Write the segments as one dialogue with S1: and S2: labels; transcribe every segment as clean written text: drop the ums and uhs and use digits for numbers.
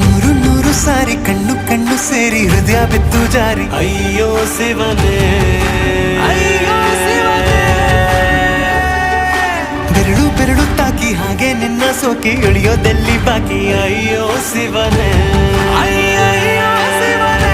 S1: ನೂರು ನೂರು ಸಾರಿ ಕಣ್ಣು ಕಣ್ಣು ಸೇರಿ ಹೃದಯ ಬಿದ್ದು ಜಾರಿ
S2: ಅಯ್ಯೋ ಶಿವನೇ,
S1: ಅಯ್ಯೋ ಶಿವನೇ. ಬೆರಳು ಬೆರಳು ತಾಕಿ ಹಾಗೆ ನಿನ್ನ ಸೋಕಿ ಇಳಿಯೋದೆಲ್ಲಿ ಬಾಕಿ
S2: ಅಯ್ಯೋ ಶಿವನೇ,
S1: ಅಯ್ಯಯ್ಯೋ ಶಿವನೇ.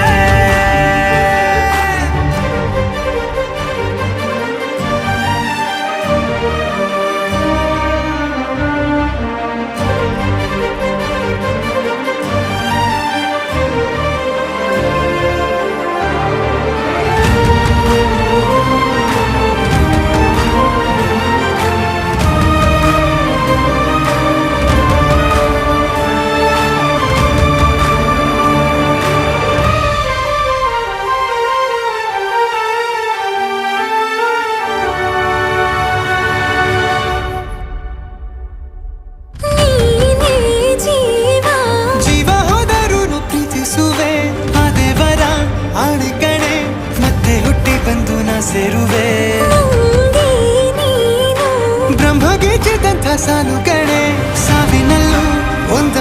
S1: ಸೇರುವೆ ಬ್ರಹ್ಮಗೀಚಿದಂಥ ಸಾಲು ಕಣೆ ಸಾವಿನಲ್ಲೂ ಒಂದ